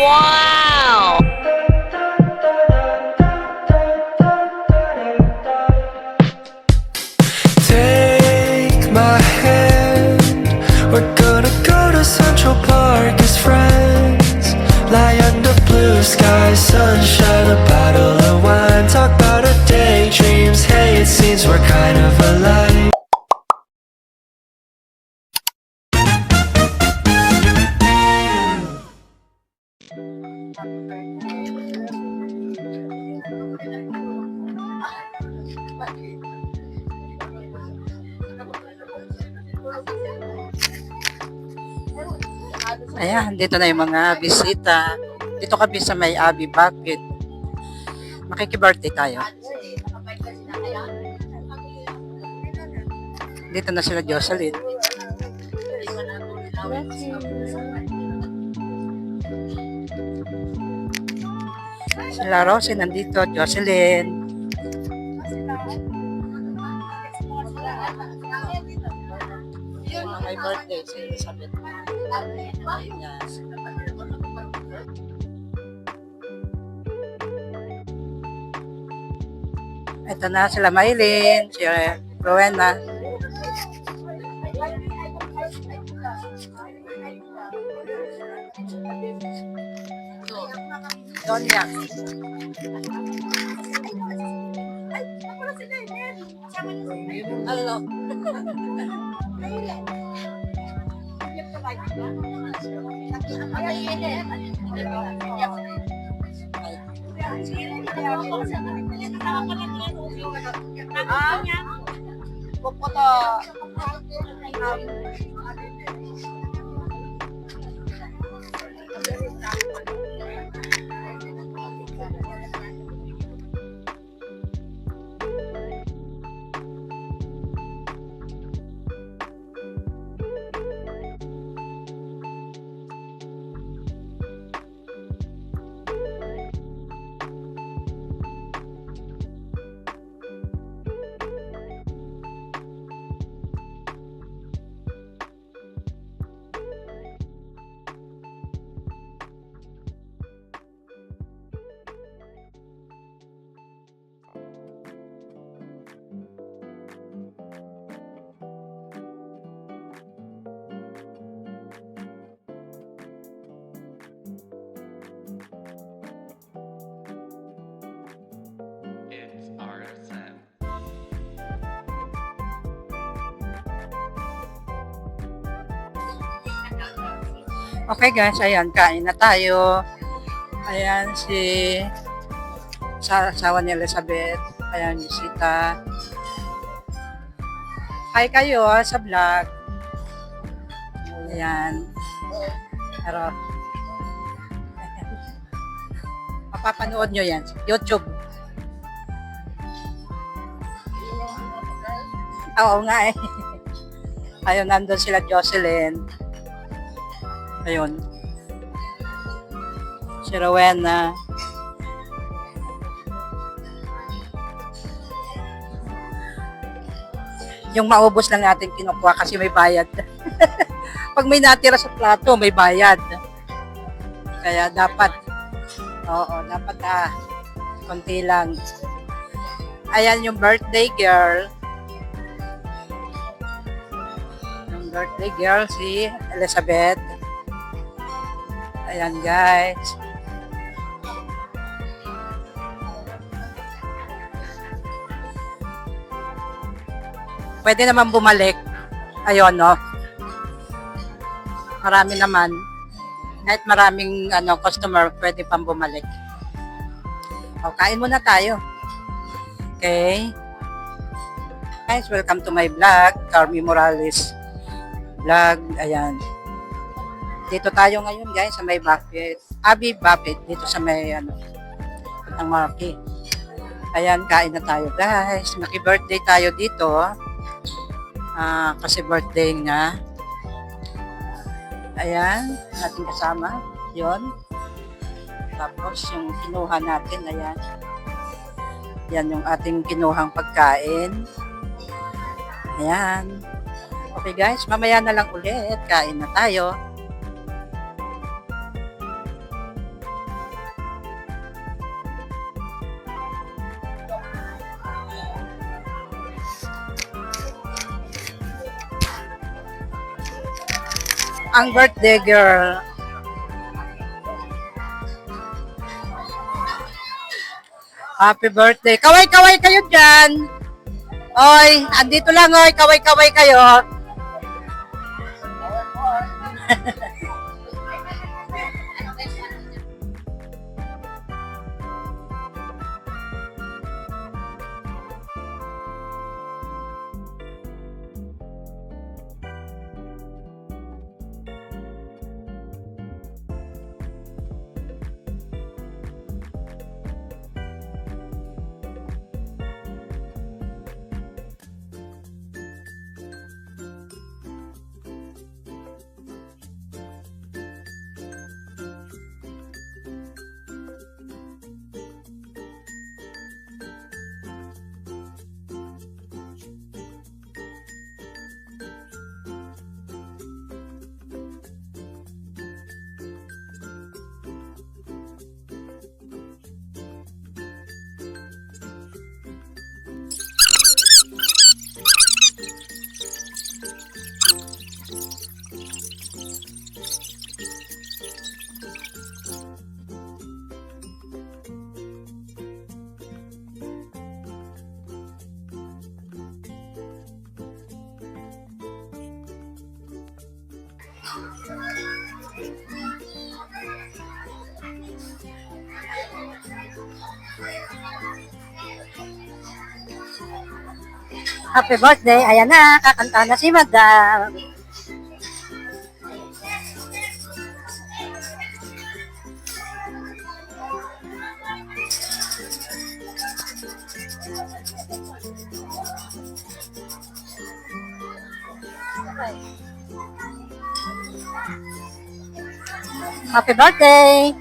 Wow! Take my hand, we're gonna go to Central Park as friends. Lie under blue skies, sunshine, a bottle of wine. Talk about our daydreams, hey, it seems we're kind of alike. Ayan, dito na yung mga bisita. Dito kami sa may Abi Bucket. Makiki-birthday tayo. Dito na sila Jocelyn. Sila Rosie nandito, Jocelyn. Yung may birthday si Elizabeth. Ayan. Ito na sila Maylin, si Rowena. Donya. Hello. It's RSM. Okay guys, ayan, kain na tayo. Ayan si asawa ni Elizabeth. Ayan si Sita. Hi kayo sa vlog. Ayan. Pero, mapapanood nyo yan. YouTube. Oo nga eh. Ayun, nandun sila Jocelyn. Ayun. Si Rowena. Yung maubos lang natin kinukuha kasi may bayad. Pag may natira sa plato, may bayad. Kaya dapat, dapat konti lang. Ayan yung birthday girl. Yung birthday girl, si Elizabeth. Ayan guys. Pwede naman bumalik. Ayun, no? Marami naman. Kahit maraming customer, pwede pang bumalik. O, kain muna tayo. Okay? Guys, welcome to my vlog. Carmi Morales vlog. Ayan. Dito tayo ngayon, guys, sa may Buffet. Abi Buffet. Dito sa may, ang Marquee. Ayan, kain na tayo, guys. Maki-birthday tayo dito. Kasi birthday niya. Ayan, ating kasama. Yon. Tapos, yung kinuha natin, ayan. Yan yung ating kinuhang pagkain. Ayan. Okay guys, mamaya na lang ulit. Kain na tayo. ang birthday girl. Happy birthday. Kaway-kaway kayo dyan. Oy, andito lang oy. Kaway-kaway kayo. Happy birthday. Ayan na, kakanta na si Madam. Happy birthday.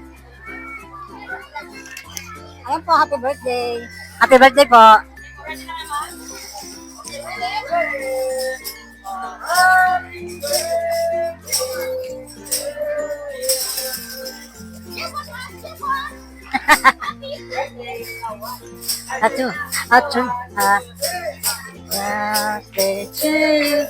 Ayan po, happy birthday. Happy birthday po. Atu, atu, birthday to you.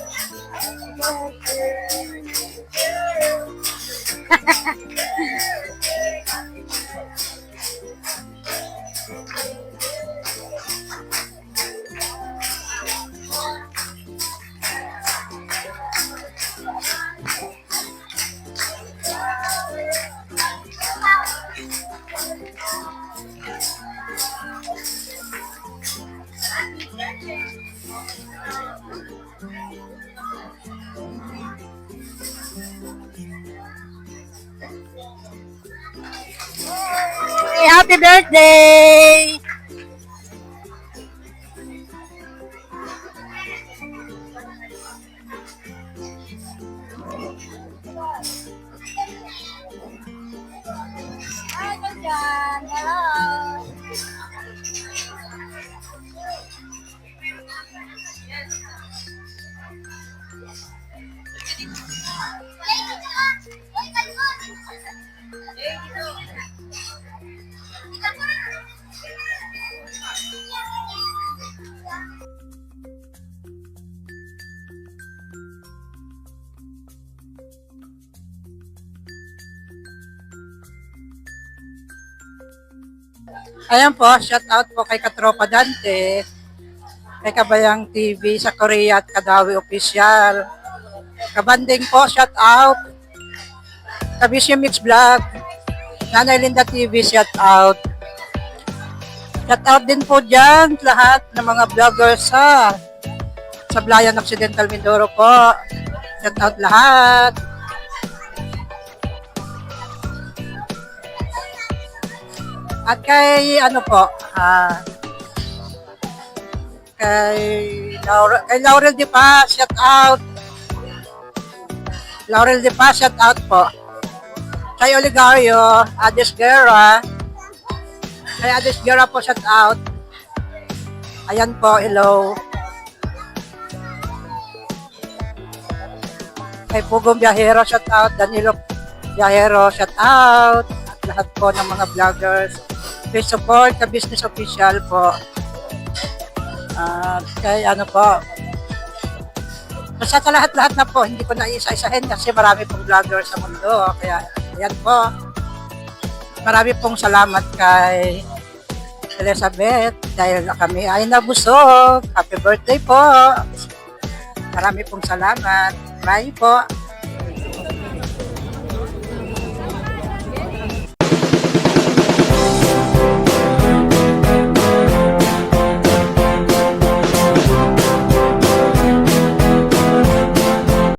Hey, happy birthday! Hi, Jan. Hello. Ayan po, shout out po kay Katropa Dante, kay Kabayang TV sa Korea at Kadawi Official. Kabanding po, shout out. Kabisyo Mix Vlog, Nanay Linda TV, shout out. Shout out din po dyan lahat ng mga vloggers sa Sablayan Occidental Mindoro po. Shout out lahat. At kay ano po, kay Laurel Di Pa, shout out. Laurel Di Pa, shout out po. Kay Oligario, Ades Guerra. Kay Ades Guerra po, shout out. Ayan po, hello. Kay Pugong Biyahero, shout out. Danilo Biyahero, shout out. At lahat po ng mga vloggers. Please support the Business Official po. Kay ano po, Basta sa lahat-lahat na po, hindi ko na isa-isahin kasi marami pong vlogger sa mundo. Kaya, ayan po. Marami pong salamat kay Elizabeth dahil kami ay nabusog. Happy birthday po. Marami pong salamat. Bye po.